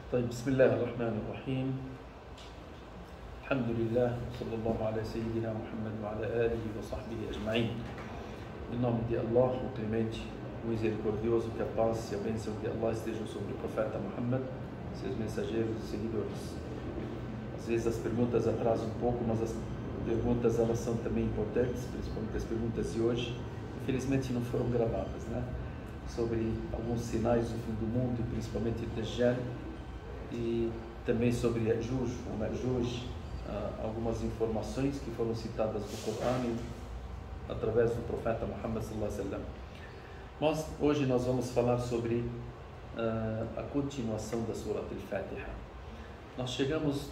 طيب بسم الله الرحمن الرحيم. الحمد لله وصلى الله على سيدنا Muhammad وعلى آله وصحبه أجمعين. Em nome de Allah, o clemente, o misericordioso, que a paz e a bênção de Allah estejam sobre o profeta Muhammad, seus mensageiros e seguidores. Às vezes as perguntas atrasam um pouco, mas as perguntas elas são também importantes, principalmente as perguntas de hoje. Infelizmente não foram gravadas, né? Sobre alguns sinais do fim do mundo, principalmente o Dajjal, e também sobre Yajuj, o Majuj, algumas informações que foram citadas no Corão através do profeta Muhammad sallallahu alaihi wasallam. Mas hoje nós vamos falar sobre a continuação da Surat al-Fatiha. Nós chegamos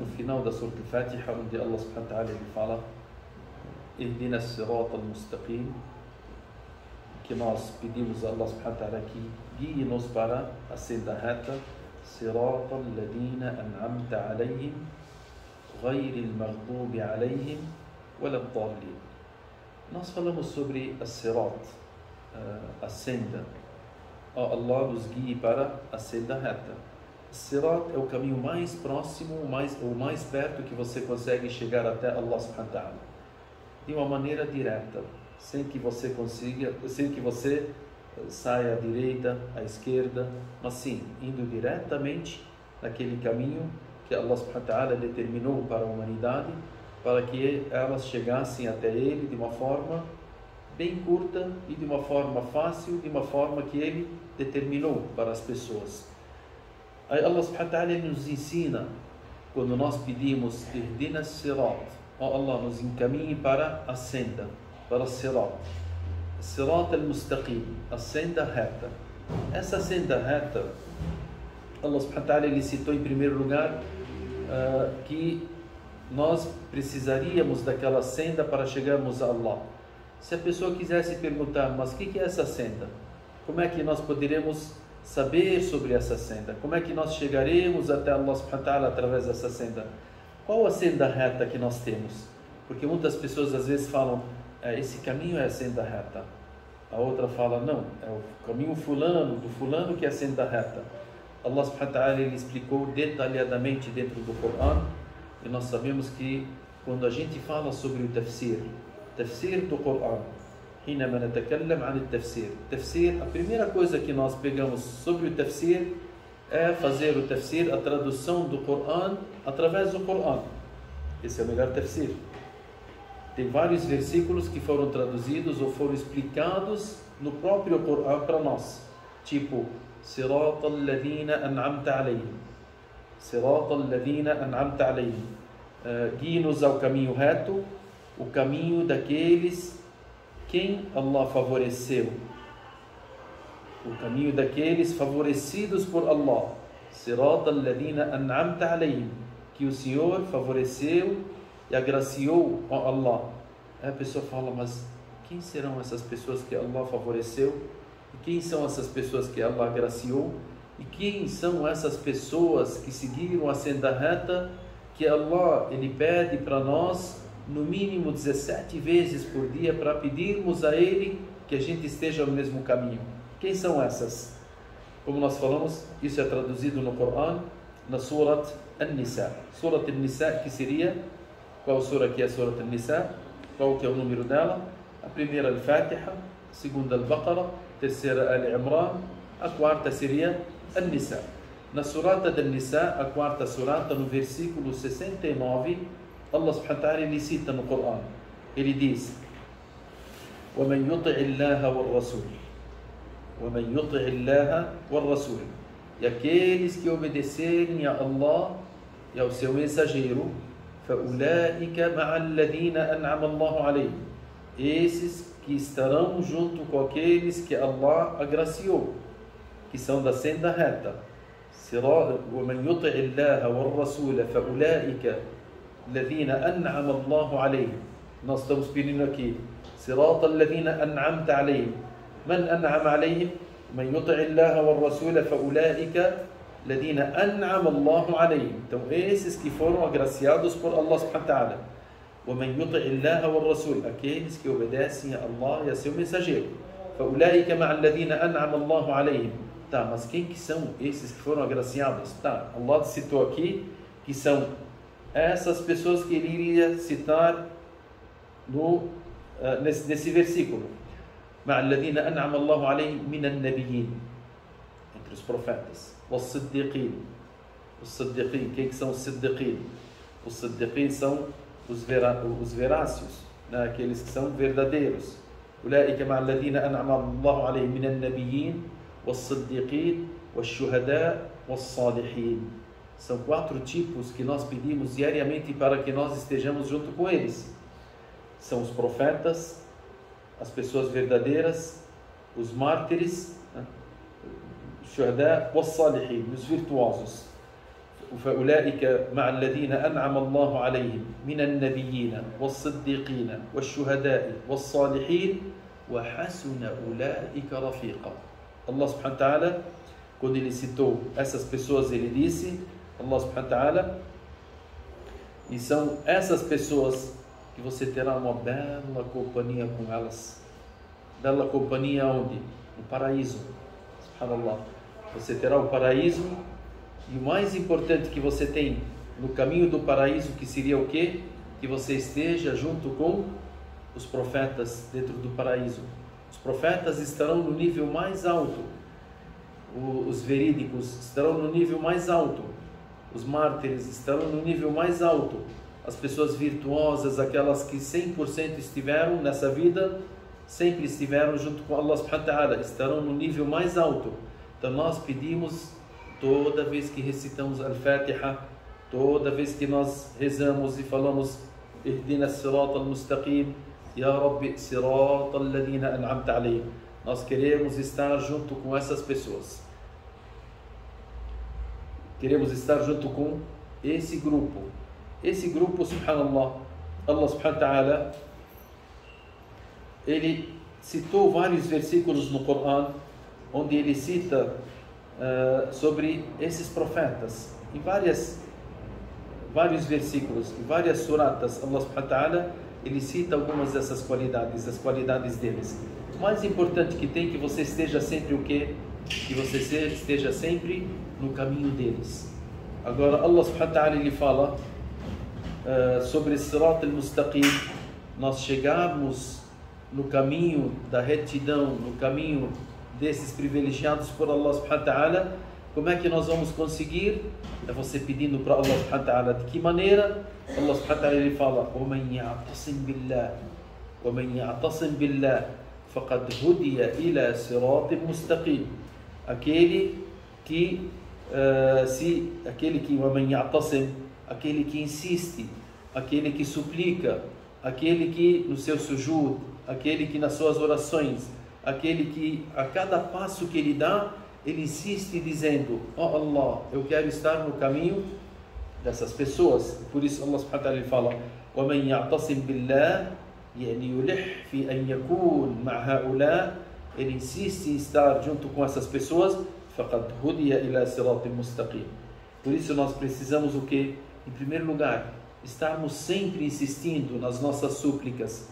no final da Surat al-Fatiha, onde Allah subhanahu wa ta'ala ele fala Ihdina as-sirat al-mustaqim, que nós pedimos a Allah subhanahu wa ta'ala que guie-nos para a senda reta, صراط الذين أنعمت عليهم غير المغضوب عليهم ولا الضالين. Nós falamos sobre a sirat, a senda. Allah nos guie para a senda reta. Sirat é o caminho mais próximo, ou mais perto que você consegue chegar até Allah subhanahu wa ta'ala, de uma maneira direta, sem que você saia à direita, à esquerda, mas sim, indo diretamente naquele caminho que Allah subhanahu wa ta'ala determinou para a humanidade, para que elas chegassem até Ele de uma forma bem curta e de uma forma fácil, de uma forma que Ele determinou para as pessoas. Aí Allah subhanahu wa ta'ala nos ensina, quando nós pedimos Ihdina Sirat, Allah nos encaminhe para a senda, para a Sirat. Sirat al-Mustaqim, a senda reta. Essa senda reta, Allah subhanahu wa ta'ala ele citou em primeiro lugar que nós precisaríamos daquela senda para chegarmos a Allah. Se a pessoa quisesse perguntar, mas o que é essa senda? Como é que nós poderemos saber sobre essa senda? Como é que nós chegaremos até Allah subhanahu wa ta'ala através dessa senda? Qual a senda reta que nós temos? Porque muitas pessoas às vezes falam, esse caminho é a senda reta. A outra fala, não, é o caminho fulano, do fulano que é a senda reta. Allah subhanahu wa ta'ala ele explicou detalhadamente dentro do Corão, e nós sabemos que quando a gente fala sobre o tafsir do Corão, حينما نتكلم عن التفسير, a primeira coisa que nós pegamos sobre o tafsir é fazer o tafsir, a tradução do Corão através do Corão. Esse é o melhor tafsir. Tem vários versículos que foram traduzidos ou foram explicados no próprio Corão para nós. Tipo, صراط الذين أنعمت عليهم, صراط الذين أنعمت عليهم. Guie-nos ao caminho reto, o caminho daqueles quem Allah favoreceu. O caminho daqueles favorecidos por Allah. صراط الذين أنعمت عليهم, que o Senhor favoreceu e agraciou com Allah. Aí a pessoa fala, mas quem serão essas pessoas que Allah favoreceu? E quem são essas pessoas que Allah agraciou? E quem são essas pessoas que seguiram a senda reta que Allah ele pede para nós no mínimo 17 vezes por dia para pedirmos a Ele que a gente esteja no mesmo caminho? Quem são essas? Como nós falamos, isso é traduzido no Corão, na Surat An-Nisa. Surat An-Nisa, que seria... Qual sura que é a Surat An-Nisa? Qual que é o número dela? A primeira Al-Fatiha, a segunda Al-Baqarah, a terceira Al-Imran, a quarta seria An-Nisa. Na Surata An-Nisa, a quarta surata, no versículo 69, Allah subhanahu wa ta'ala ele cita no Corão. Ele diz: وَمَنْ يُطِعِ اللَّهَ وَالرَّسُولِ وَمَنْ يُطِعِ اللَّهَ وَالرَّسُولِ. E aqueles que obedecerem a Allah e ao seu mensageiro, فَأُولَٰئِكَ مَعَ الَّذِينَ أَنْعَمَ اللَّهُ عَلَيْهِمْ. Esses que estarão junto com aqueles que Allah agraciou, que são da senda reta. وَمَنْ يُطِعِ اللَّهَ وَالرَّسُولَ فَأُولَٰئِكَ الَّذِينَ أَنْعَمَ اللَّهُ عَلَيْهِمْ. Nós estamos pedindo aqui صِرَاطَ الَّذِينَ أَنْعَمْتَ عَلَيْهِمْ. مَنْ أَنْعَمَ عَلَيْهِمْ؟ مَنْ يُطِعِ اللَّهَ وَالرَّسُولَ فَأُولَٰئِكَ الَّذِينَ أَنْعَمَ اللَّهُ عَلَيْهِمْ. Então esses que foram agraciados por Allah subhanahu wa ta'ala. وَمَنْ يُطِعِ اللَّهَ وَالرَّسُولَ, aqueles que obedecem a Allah e a seu mensageiro. فَأُولَٰئِكَ مَعَ الَّذِينَ أَنْعَمَ اللَّهُ عَلَيْهِمْ Tá, mas quem que são esses que foram agraciados? Tá, Allah citou aqui que são essas pessoas que ele iria citar nesse versículo. مع الذين أنعم الله عليهم من النبيين, entre os profetas. والصديقين, os siddiqin, quem que são os siddiqin? Os siddiqin são os verácios, né? Aqueles que são verdadeiros. أولئك مع الذين أنعم الله عليهم من النبيين والصديقين والشهداء والصالحين. São 4 tipos que nós pedimos diariamente para que nós estejamos junto com eles. São os profetas, as pessoas verdadeiras, os mártires, né? Os shuhada والصالحين, os virtuosos. فأولئك مع الذين أنعم الله عليهم من النبيين والصديقين والشهداء والصالحين وحسن أولئك رفيقا. Allah subhanahu wa ta'ala, quando ele citou essas pessoas, ele disse, Allah subhanahu wa ta'ala, e são essas pessoas que você terá uma bela companhia com elas. Bela companhia onde? No paraíso. Subhanallah. Você terá o paraíso, e o mais importante que você tem no caminho do paraíso, que seria o quê? Que você esteja junto com os profetas dentro do paraíso. Os profetas estarão no nível mais alto, os verídicos estarão no nível mais alto, os mártires estarão no nível mais alto, as pessoas virtuosas, aquelas que 100% estiveram nessa vida, sempre estiveram junto com Allah subhanahu wa ta'ala, estarão no nível mais alto. Então nós pedimos, toda vez que recitamos Al-Fatiha, toda vez que nós rezamos e falamos Ihdina as-sirata al-mustaqim, Ya Rabbi sirata alladhina an'amta alayhim, nós queremos estar junto com essas pessoas. Queremos estar junto com esse grupo. Esse grupo, subhanallah, Allah subhanahu wa ta'ala, ele citou vários versículos no Coran, onde ele cita sobre esses profetas. Em vários versículos, em várias suratas, Allah subhanahu wa ta'ala, ele cita algumas dessas qualidades, as qualidades deles. O mais importante que tem, que você esteja sempre o quê? Que você esteja sempre no caminho deles. Agora Allah subhanahu wa ta'ala, ele fala sobre Sirat al-Mustaqim, nós chegarmos no caminho da retidão, no caminho desses privilegiados por Allah subhanahu wa ta'ala. Como é que nós vamos conseguir? É você pedindo para Allah subhanahu wa ta'ala. De que maneira? Allah subhanahu wa ta'ala, ele fala وَمَنْ يَعْتَصِمْ بِاللَّهِ وَمَنْ يَعْتَصِمْ بِاللَّهِ فَقَدْ هُدِيَ إِلَى صِرَاطٍ مُسْتَقِيمٍ. Aquele que وَمَنْ يَعْتَصِمْ, aquele que insiste, aquele que suplica, aquele que no seu sujud, aquele que nas suas orações, aquele que a cada passo que ele dá, ele insiste dizendo: ó Allah, eu quero estar no caminho dessas pessoas. Por isso Allah subhanahu wa ta'ala fala: وَمَنْ يَعْتَصِمْ بِاللَّهِ يعني يلح في أن يكون مع هؤلاء, ele insiste em estar junto com essas pessoas. فَقَدْ هُدِيَ إِلَى صِرَاطٍ مُسْتَقِيمٍ. Por isso nós precisamos o quê? Em primeiro lugar, estarmos sempre insistindo nas nossas súplicas.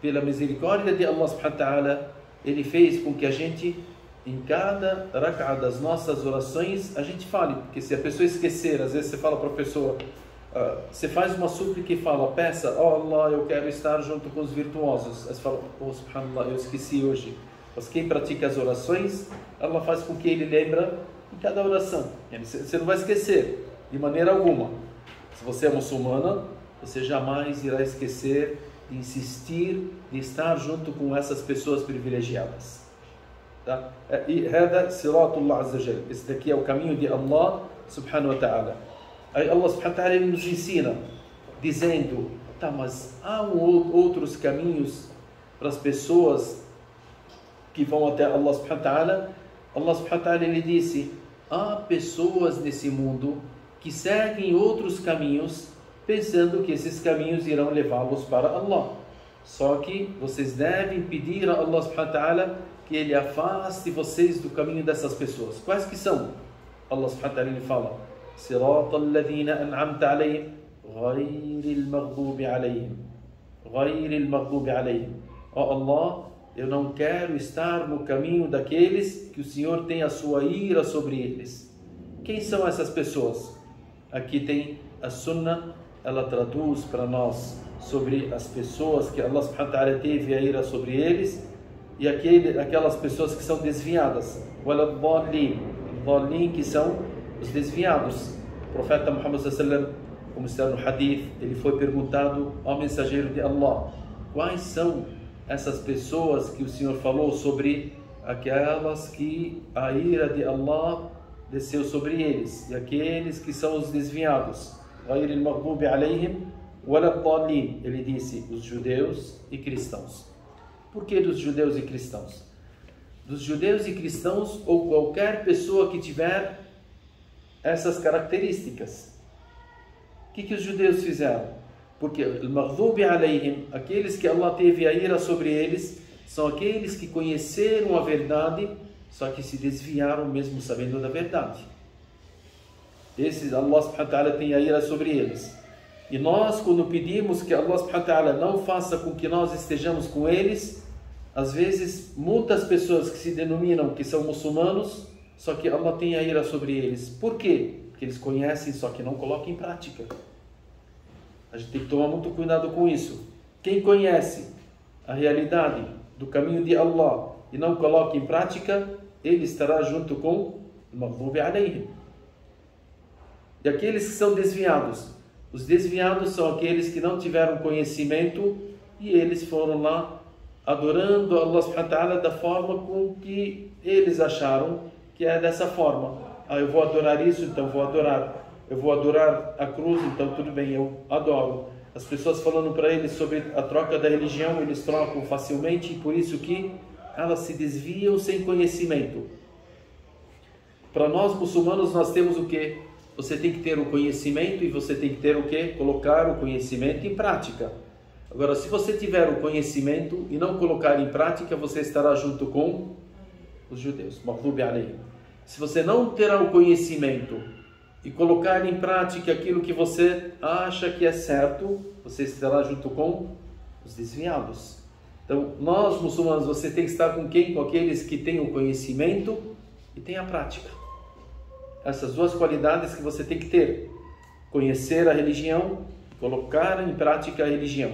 Pela misericórdia de Allah subhanahu wa ta'ala, ele fez com que a gente, em cada rak'ah das nossas orações, a gente fale, porque se a pessoa esquecer, às vezes você fala para a pessoa, você faz uma súplica e fala, peça, ó Allah, eu quero estar junto com os virtuosos. Aí você fala, oh subhanallah, eu esqueci hoje. Mas quem pratica as orações, Allah faz com que ele lembra em cada oração. Você não vai esquecer, de maneira alguma. Se você é muçulmana, você jamais irá esquecer de insistir, de estar junto com essas pessoas privilegiadas. Tá? E hada siratullah azza wa jalla. Esse daqui é o caminho de Allah subhanahu wa ta'ala. Aí Allah subhanahu wa ta'ala nos ensina, dizendo, tá, mas há outros caminhos para as pessoas que vão até Allah subhanahu wa ta'ala. Allah subhanahu wa ta'ala, ele disse, há pessoas nesse mundo que seguem outros caminhos, pensando que esses caminhos irão levá-los para Allah. Só que vocês devem pedir a Allah subhanahu wa ta'ala que ele afaste vocês do caminho dessas pessoas. Quais que são? Allah subhanahu wa ta'ala, ele fala, صراط الذين أنعمت عليهم غير المغضوب عليهم. غير المغضوب عليهم. Ó Allah, eu não quero estar no caminho daqueles que o Senhor tem a sua ira sobre eles. Quem são essas pessoas? Aqui tem a Sunnah, ela traduz para nós sobre as pessoas que Allah subhanahu wa ta'ala teve a ira sobre eles e aquelas pessoas que são desviadas. Que são os desviados. O profeta Muhammad sallallahu alaihi wasallam, como está no hadith, ele foi perguntado ao mensageiro de Allah: quais são essas pessoas que o Senhor falou sobre aquelas que a ira de Allah desceu sobre eles, e aqueles que são os desviados? Ele disse: os judeus e cristãos. Por que dos judeus e cristãos? Dos judeus e cristãos, ou qualquer pessoa que tiver essas características. O que os judeus fizeram? Porque aqueles que Allah teve a ira sobre eles, são aqueles que conheceram a verdade, só que se desviaram mesmo sabendo da verdade. Esses Allah subhanahu wa ta'ala tem a ira sobre eles. E nós, quando pedimos que Allah subhanahu wa ta'ala não faça com que nós estejamos com eles, às vezes muitas pessoas que se denominam que são muçulmanos, só que Allah tem a ira sobre eles. Por quê? Porque eles conhecem, só que não colocam em prática. A gente tem que tomar muito cuidado com isso. Quem conhece a realidade do caminho de Allah e não coloca em prática, ele estará junto com o Maghdubi alayhim. E aqueles que são desviados, os desviados são aqueles que não tiveram conhecimento e eles foram lá adorando Allah subhanahu wa ta'ala da forma com que eles acharam que é dessa forma. Eu vou adorar isso, então vou adorar. Eu vou adorar a cruz, então tudo bem, eu adoro. As pessoas falando para eles sobre a troca da religião, eles trocam facilmente, e por isso que elas se desviam sem conhecimento. Para nós muçulmanos, nós temos o quê? Você tem que ter o conhecimento e você tem que ter o quê? Colocar o conhecimento em prática. Agora, se você tiver o conhecimento e não colocar em prática, você estará junto com os judeus. Maghdubi alayhim. Se você não terá o conhecimento e colocar em prática aquilo que você acha que é certo, você estará junto com os desviados. Então, nós muçulmanos, você tem que estar com quem? Com aqueles que têm o conhecimento e têm a prática. Essas duas qualidades que você tem que ter: conhecer a religião, colocar em prática a religião.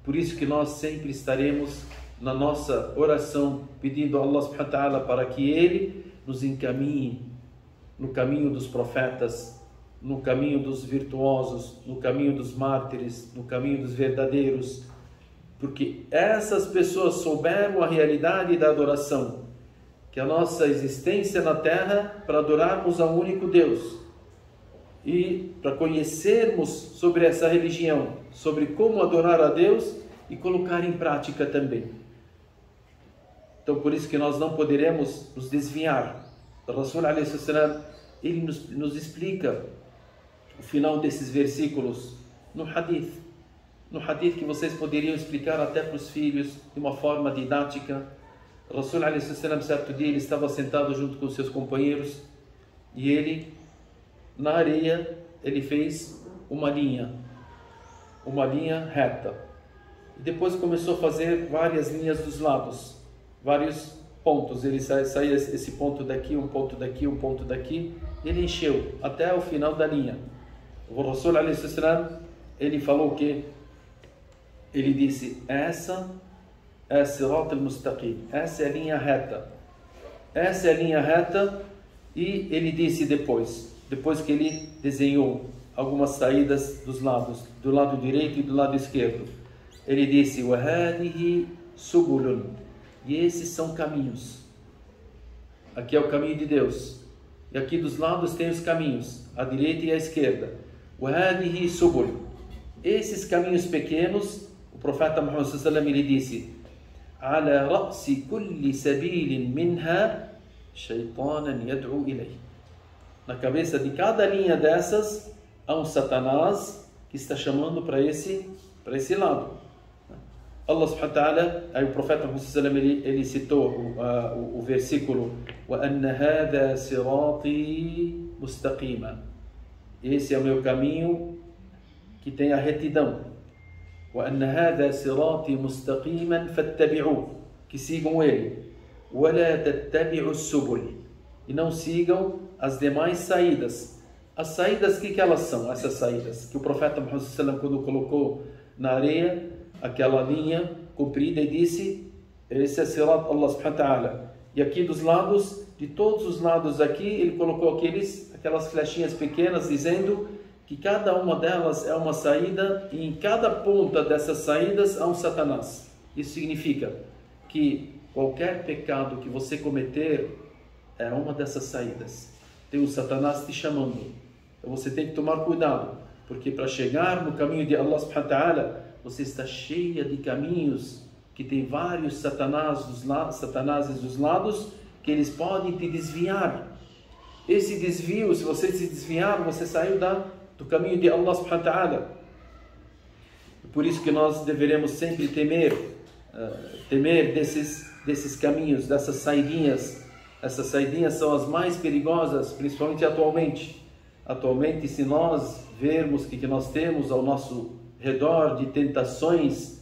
Por isso que nós sempre estaremos na nossa oração pedindo a Allah subhanahu wa ta'ala para que Ele nos encaminhe no caminho dos profetas, no caminho dos virtuosos, no caminho dos mártires, no caminho dos verdadeiros, porque essas pessoas souberam a realidade da adoração, que a nossa existência na terra para adorarmos ao único Deus e para conhecermos sobre essa religião, sobre como adorar a Deus e colocar em prática também. Então, por isso que nós não poderemos nos desviar. O Rasul alayhi salam, ele nos explica o final desses versículos no hadith. No hadith que vocês poderiam explicar até para os filhos de uma forma didática. O Rasul alayhi salam, certo dia, ele estava sentado junto com seus companheiros e ele, na areia, ele fez uma linha reta. E depois começou a fazer várias linhas dos lados, vários pontos. Ele saía esse ponto daqui, um ponto daqui, um ponto daqui. Ele encheu até o final da linha. O Rasul alayhi salam, ele falou que ele disse: essa é Sirat al-Mustaqim, essa é a linha reta. Essa é a linha reta. E ele disse depois que ele desenhou algumas saídas dos lados, do lado direito e do lado esquerdo, ele disse: وَهَذِهِ سُبُلٌ, e esses são caminhos. Aqui é o caminho de Deus, e aqui dos lados tem os caminhos, a direita e a esquerda. وَهَذِهِ سُبُلٌ, esses caminhos pequenos, o profeta Muhammad sallallahu alaihi wasallam, ele disse: عَلَى رَأْسِ كُلِّ سَبِيلٍ مِنْهَا شَيْطَانًا يَدْعُو إِلَيْهِ, na cabeça de cada linha dessas há um Satanás que está chamando para esse lado. Allah subhanahu wa ta'ala, aí o profeta Muhammad sallallahu alaihi wasallam, ele citou o versículo: وَأَنَّ هَذَا صِرَاطِي مُسْتَقِيمًا, esse é o meu caminho que tem a retidão. وَأَنَّ هَذَا صِرَاطِي مُسْتَقِيمًا فَاتَّبِعُوهُ, que sigam ele. وَلَا تَتَّبِعُوا السُّبُلِ e não sigam as demais saídas. As saídas, o que elas são? Essas saídas que o profeta Muhammad sallallahu alaihi wasallam, quando colocou na areia aquela linha comprida e disse, esse é Sirat Allah subhanahu wa ta'ala. E aqui dos lados, de todos os lados aqui, ele colocou aquelas flechinhas pequenas, dizendo que cada uma delas é uma saída, e em cada ponta dessas saídas há um Satanás. Isso significa que qualquer pecado que você cometer é uma dessas saídas. Tem o Satanás te chamando. Então você tem que tomar cuidado, porque para chegar no caminho de Allah subhanahu wa ta'ala, você está cheia de caminhos que tem vários satanases dos lados, que eles podem te desviar. Esse desvio, se você se desviar, você saiu do caminho de Allah subhanahu wa ta'ala. Por isso que nós deveremos sempre temer desses caminhos, dessas saidinhas. Essas saidinhas são as mais perigosas, principalmente atualmente. Atualmente, se nós vermos o que nós temos ao nosso redor de tentações,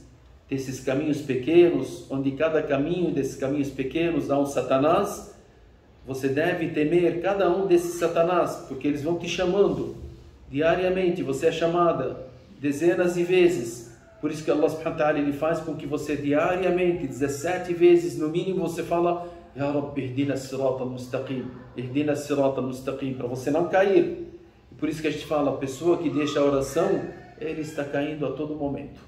desses caminhos pequenos, onde cada caminho desses caminhos pequenos dá um Satanás, você deve temer cada um desses Satanás, porque eles vão te chamando diariamente, você é chamada dezenas de vezes. Por isso que Allah subhanahu wa ta'ala, ele faz com que você diariamente, 17 vezes no mínimo, você fala Ya Rabbi, ihdina as-sirata al-mustaqim, ihdina as-sirata al-mustaqim, para você não cair. E por isso que a gente fala, a pessoa que deixa a oração, ele está caindo a todo momento.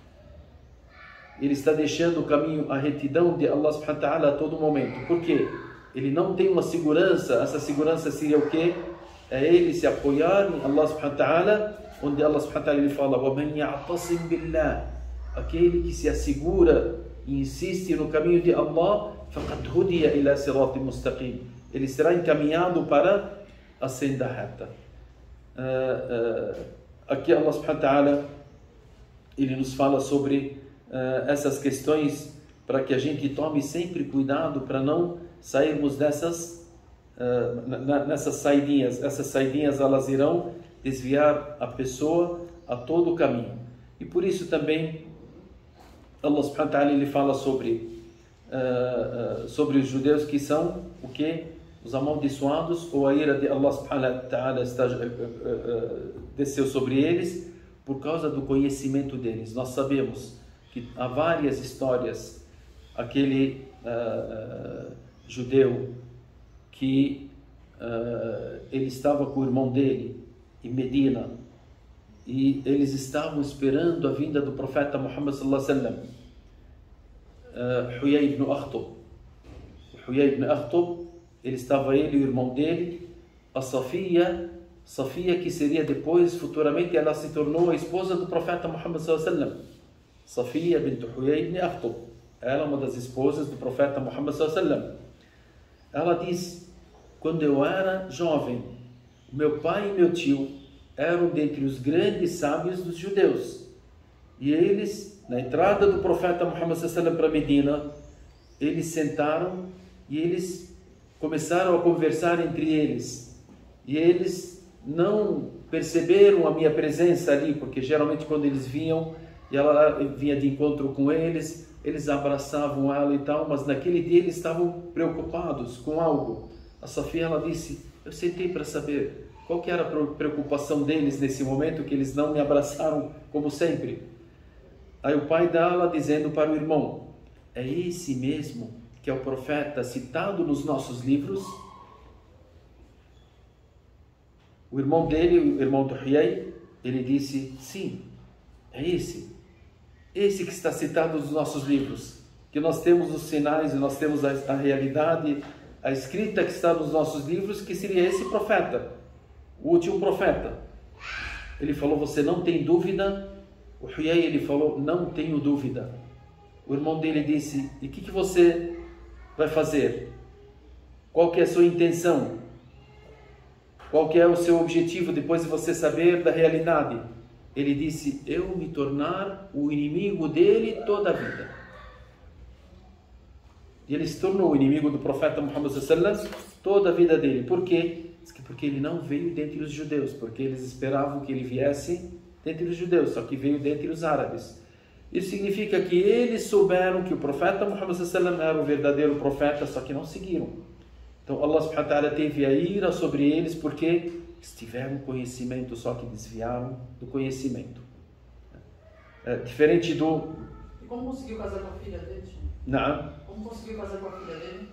Ele está deixando o caminho, a retidão de Allah subhanahu wa ta'ala a todo momento. Por quê? Ele não tem uma segurança. Essa segurança seria o quê? É ele se apoiar em Allah subhanahu wa ta'ala, onde Allah subhanahu wa ta'ala ele fala وَمَنْ يَعْتَصِمْ بِاللَّهِ, aquele que se assegura e insiste no caminho de Allah, فَقَدْ هُدِيَ إِلَى صِرَاطٍ مُسْتَقِيمٍ, ele será encaminhado para a senda reta. Aqui Allah subhanahu wa ta'ala ele nos fala sobre essas questões, para que a gente tome sempre cuidado para não sairmos nessas saidinhas. Essas saidinhas, elas irão desviar a pessoa a todo o caminho. E por isso também Allah subhanahu wa ta'ala ele fala sobre os judeus, que são o que? Os amaldiçoados, ou a ira de Allah subhanahu wa ta'ala desceu sobre eles por causa do conhecimento deles. Nós sabemos que há várias histórias. Aquele judeu que ele estava com o irmão dele em Medina, e eles estavam esperando a vinda do profeta Muhammad sallallahu alaihi wasallam. Huyay ibn Akhtab, ele e o irmão dele, a Safia, que seria depois, futuramente, ela se tornou a esposa do profeta Muhammad sallallahu alaihi wasallam. Safia bint Huyay ibn Akhtab, ela é uma das esposas do profeta Muhammad sallallahu alaihi wasallam. Ela diz: quando eu era jovem, meu pai e meu tio eram dentre os grandes sábios dos judeus, e eles, na entrada do profeta Muhammad sallallahu alaihi wasallam para Medina, eles sentaram e eles começaram a conversar entre eles, e eles não perceberam a minha presença ali, porque geralmente quando eles vinham e ela vinha de encontro com eles, eles abraçavam ela e tal, mas naquele dia eles estavam preocupados com algo. A Safia, ela disse: eu sentei para saber qual que era a preocupação deles nesse momento, que eles não me abraçaram como sempre. Aí o pai dela dizendo para o irmão: é esse mesmo que é o profeta citado nos nossos livros? O irmão dele, o irmão do Huyay, ele disse: sim, é esse que está citado nos nossos livros, que nós temos os sinais e nós temos a realidade, a escrita que está nos nossos livros, que seria esse profeta, o último profeta. Ele falou: você não tem dúvida? O Huyay, ele falou: não tenho dúvida. O irmão dele disse: e o que você vai fazer? Qual que é a sua intenção? Qual que é o seu objetivo depois de você saber da realidade? Ele disse: eu me tornar o inimigo dele toda a vida. E ele se tornou o inimigo do profeta Muhammad sallallahu alaihi wasallam toda a vida dele. Por quê? Porque ele não veio dentre os judeus, porque eles esperavam que ele viesse dentre os judeus, só que veio dentre os árabes. Isso significa que eles souberam que o profeta Muhammad sallallahu era o verdadeiro profeta, só que não seguiram. Então Allah subhanahu wa ta'ala teve a ira sobre eles porque eles tiveram conhecimento, só que desviaram do conhecimento. Diferente do... E como conseguiu casar com a filha dele? Não. Como conseguiu casar com a filha dele?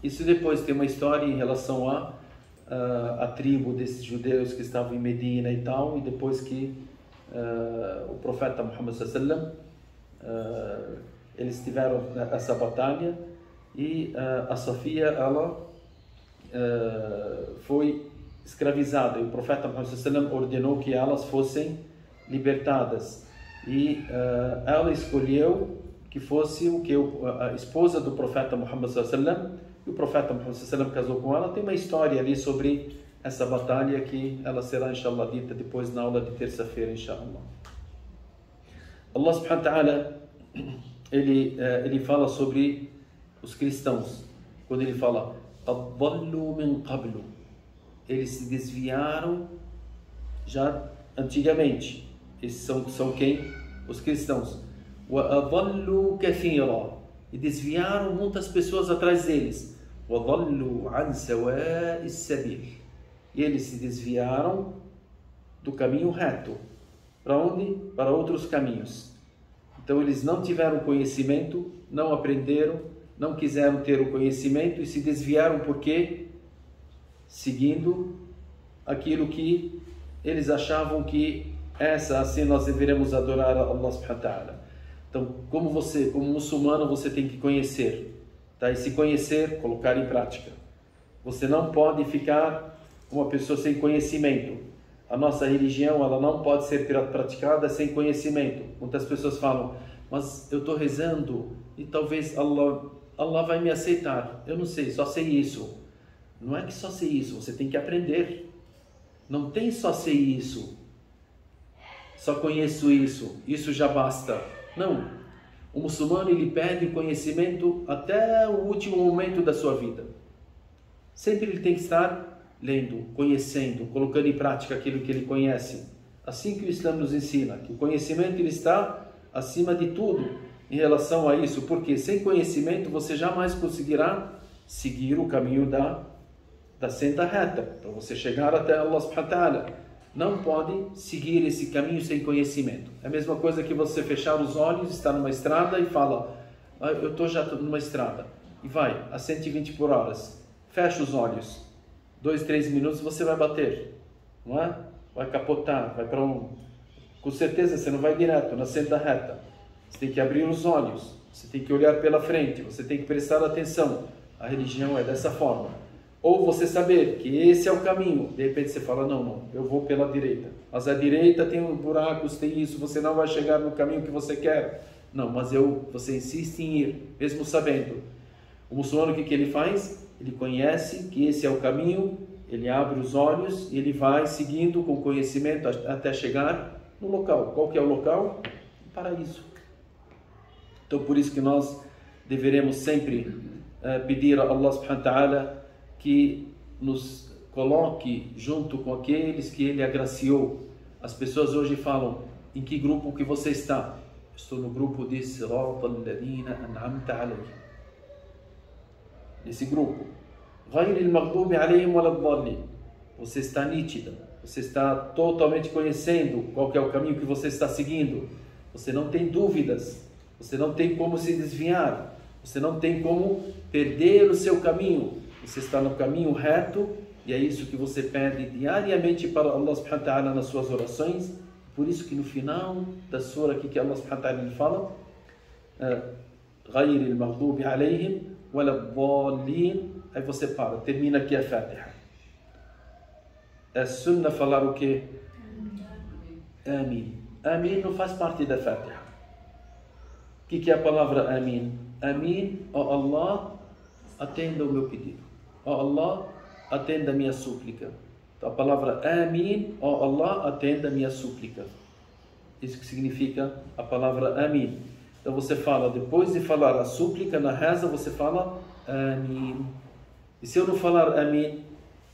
Isso depois tem uma história em relação a tribo desses judeus que estavam em Medina e tal, e depois que o profeta Muhammad sallallahu eles tiveram essa batalha e a Safia ela foi escravizada e o profeta Muhammad sallallahu ordenou que elas fossem libertadas e ela escolheu que fosse a esposa do profeta Muhammad sallallahu e o profeta Muhammad sallallahu casou com ela. Tem uma história ali sobre essa batalha que ela será, inshallah, dita depois na aula de terça-feira, inshallah. Allah subhanahu wa ta'ala, ele fala sobre os cristãos, quando ele fala "Adallu min qablu", eles se desviaram já antigamente. Esses são quem? Os cristãos. Wa adallu kathira, e desviaram muitas pessoas atrás deles. Wa adallu an sawa'is sabil, e eles se desviaram do caminho reto. Para onde? Para outros caminhos. Então eles não tiveram conhecimento, não aprenderam, não quiseram ter o conhecimento e se desviaram porque seguindo aquilo que eles achavam que assim nós deveremos adorar a Allah subhanahu wa ta'ala. Então, como muçulmano, você tem que conhecer, tá? E se conhecer, colocar em prática. Você não pode ficar uma pessoa sem conhecimento. A nossa religião, ela não pode ser praticada sem conhecimento. Muitas pessoas falam, mas eu estou rezando e talvez Allah vai me aceitar. Eu não sei, só sei isso. Não é que só sei isso, você tem que aprender. Não tem só sei isso, só conheço isso já basta. Não. O muçulmano, ele perde conhecimento até o último momento da sua vida. Sempre ele tem que estar lendo, conhecendo, colocando em prática aquilo que ele conhece. Assim que o Islã nos ensina, que o conhecimento ele está acima de tudo em relação a isso, porque sem conhecimento você jamais conseguirá seguir o caminho da senda reta, para você chegar até Allah subhanahu wa ta'ala. Não pode seguir esse caminho sem conhecimento. É a mesma coisa que você fechar os olhos, estar numa estrada e fala, eu estou já numa estrada, e vai a 120 por hora. Fecha os olhos, 2, 3 minutos você vai bater, não é? Vai capotar, vai para com certeza você não vai direto na senda reta. Você tem que abrir os olhos, você tem que olhar pela frente, você tem que prestar atenção. A religião é dessa forma. Ou você saber que esse é o caminho, de repente você fala, não, eu vou pela direita. Mas a direita tem buracos, tem isso, você não vai chegar no caminho que você quer. Não, mas você insiste em ir, mesmo sabendo. O muçulmano, o que ele faz? Ele conhece que esse é o caminho, ele abre os olhos e ele vai seguindo com conhecimento até chegar no local. Qual que é o local? O paraíso. Então, por isso que nós deveremos sempre pedir a Allah subhanahu wa ta'ala que nos coloque junto com aqueles que Ele agraciou. As pessoas hoje falam, em que grupo que você está? Estou no grupo de Siratal ladina an'amta alayhim. Nesse grupo. Ghayril maghdubi alayhim waladdallin. Você está nítida. Você está totalmente conhecendo qual que é o caminho que você está seguindo. Você não tem dúvidas. Você não tem como se desviar. Você não tem como perder o seu caminho. Você está no caminho reto e é isso que você pede diariamente para Allah subhanahu wa ta'ala nas suas orações. Por isso que no final da sura aqui que Allah subhanahu wa ta'ala fala Ghayril maghdubi alayhim waladdallin. Aí você para, termina aqui a Fatiha. É sunnah falar o quê? Amin. Amin não faz parte da Fatiha. O que é a palavra Amin? Amin, ó Allah, atenda o meu pedido. Ó Allah, atenda a minha súplica. Então, a palavra Amin, ó Allah, atenda a minha súplica. Isso que significa a palavra Amin. Então você fala, depois de falar a súplica na reza, você fala Amin. E se eu não falar Amin,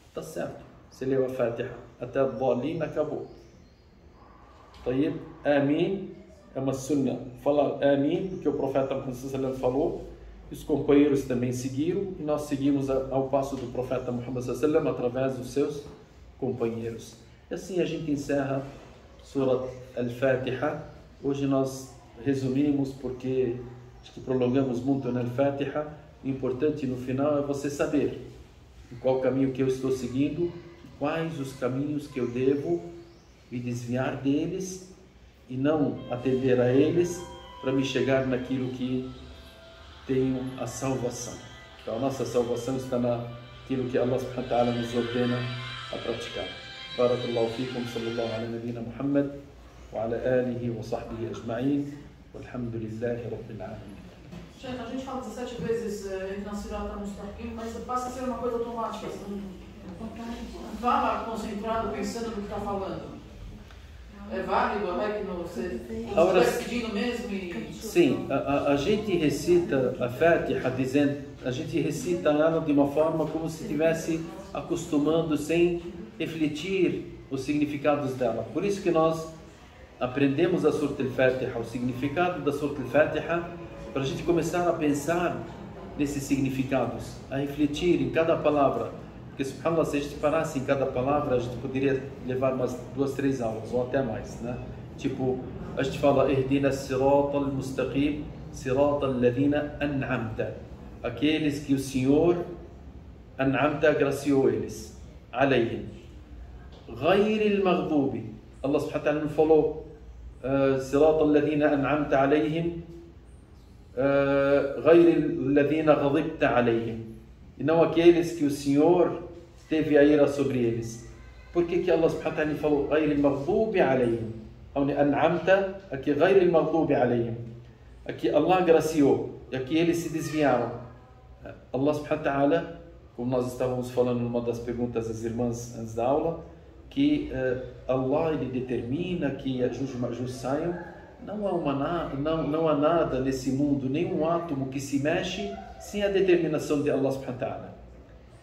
está certo. Você leu a Fatiha. Até a Dhalin acabou. Amin é uma sunna falar Amin, porque o profeta Muhammad falou, os companheiros também seguiram, e nós seguimos ao passo do profeta Muhammad através dos seus companheiros. E assim a gente encerra Surat Al-Fatiha. Hoje nós resumimos porque acho que prolongamos muito na Al-Fatiha. O importante no final é você saber qual caminho que eu estou seguindo, quais os caminhos que eu devo me desviar deles e não atender a eles para me chegar naquilo que tenho a salvação. Então a nossa salvação está naquilo que Allah subhanahu wa ta'ala nos ordena a praticar. Barakallahu fikum, sallallahu ala nabina Muhammad wa ala alihi wa sahbihi ajma'in, walhamdulillahi rabbil alamin. Sheikh, a gente fala 17 vezes entre na Sirat al-Mustaqim, mas passa a ser uma coisa automática. Você não fala concentrado, pensando no que está falando. É válido, é que você está pedindo mesmo e... Sim, a gente recita a Fatiha dizendo, a gente recita ela de uma forma como se estivesse acostumando, sem refletir os significados dela. Por isso que nós aprendemos a Surat al-Fatiha, o significado da Surat al-Fatiha, para a gente começar a pensar nesses significados, a refletir em cada palavra. Porque, subhanallah, se a gente parasse em cada palavra, a gente poderia levar umas 2, 3 aulas, ou até mais, né? Tipo, a gente fala, Ihdina sirata al-mustaqim, sirata alladhina an'amta. Aqueles que o Senhor, an'amta, agraciou eles. Alayhim. Ghayri al-maghdubi. Allah subhanahu wa ta'ala não falou, sirata alladhina an'amta alayhim, ghayri alladhina ghadibta alayhim. E não aqueles que o Senhor teve a ira sobre eles. Por que Allah subhanahu wa ta'ala falou غير المغضوب عليهم? An'amta, aqui غير المغضوب عليهم. Aqui Allah agraciou, e aqui eles se desviaram. Allah subhanahu wa ta'ala, como nós estávamos falando numa das perguntas das irmãs antes da aula, que Allah ele determina que Yajuj e Majuj saiam. Não há nada nesse mundo, nenhum átomo que se mexe sem a determinação de Allah subhanahu wa ta'ala.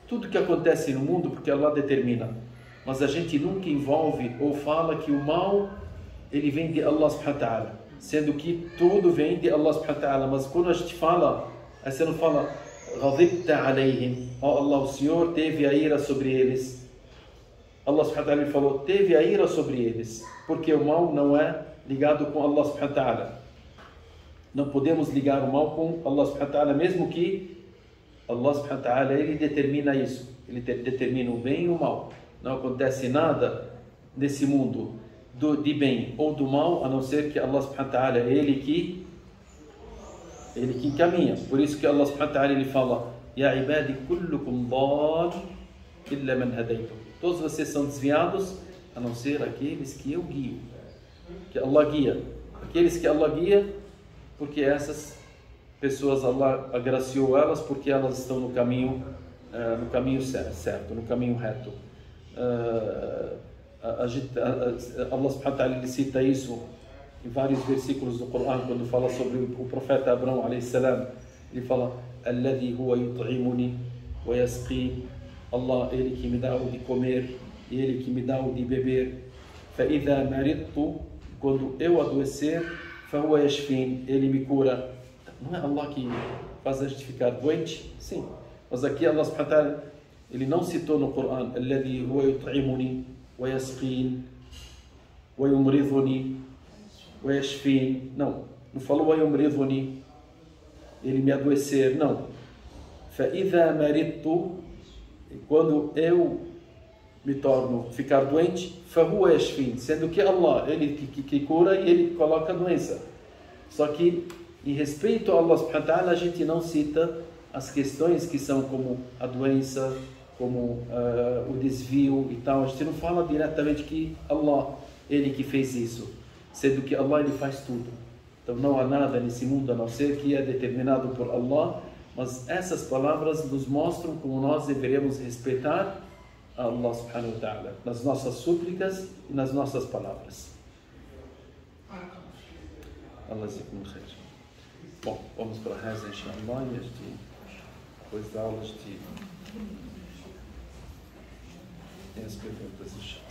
Tudo que acontece no mundo porque Allah determina, mas a gente nunca envolve ou fala que o mal ele vem de Allah subhanahu wa ta'ala, sendo que tudo vem de Allah subhanahu wa ta'ala. Mas quando a gente fala, aí você não fala ghadibta alayhim, oh Allah, o Senhor teve a ira sobre eles. Allah subhanahu wa ta'ala falou, teve a ira sobre eles, porque o mal não é ligado com Allah subhanahu wa ta'ala. Não podemos ligar o mal com Allah subhanahu wa ta'ala, mesmo que Allah subhanahu wa ta'ala ele determina isso, ele determina o bem e o mal. Não acontece nada nesse mundo de bem ou do mal, a não ser que Allah subhanahu wa ta'ala ele que encaminha. Por isso que Allah subhanahu wa ta'ala ele fala, Ya ibadi kullukum dal illa man hadaytum. Todos vocês são desviados, a não ser aqueles que eu guio, que Allah guia. Aqueles que Allah guia, porque essas pessoas Allah agraciou elas porque elas estão no caminho certo, no caminho reto. Allah subhanahu wa ta'ala cita isso em vários versículos do Corão, quando fala sobre o profeta Abrão alayhi salam. Ele fala, Alladhi huwa yut'imuni wa yasqi. Allah, ele que me dá o de comer e ele que me dá o de beber. Fa idha maridtu, quando eu adoecer, fahuwa yashfin, ele me cura. Não é Allah que faz a gente ficar doente? Sim. Mas aqui Allah subhanahu wa ta'ala, ele não citou no Corão, Alladhi huwa yut'imuni wa yasqin wa yumridhuni wa yashfin. Não falou wa yumridhuni, ele me adoecer, não. Fa idha maridtu, quando eu me torno ficar doente, fahuwa yashfin, sendo que Allah, ele que cura e ele coloca a doença. Só que em respeito a Allah subhanahu wa ta'ala, a gente não cita as questões que são como a doença, como o desvio e tal. A gente não fala diretamente que Allah, ele que fez isso, sendo que Allah ele faz tudo. Então não há nada nesse mundo a não ser que é determinado por Allah. Mas essas palavras nos mostram como nós deveremos respeitar a Allah subhanahu wa ta'ala nas nossas súplicas e nas nossas palavras. Allah zikum khair. Bom, vamos para a reza, inshallah, e depois da aula tem as perguntas, inshallah.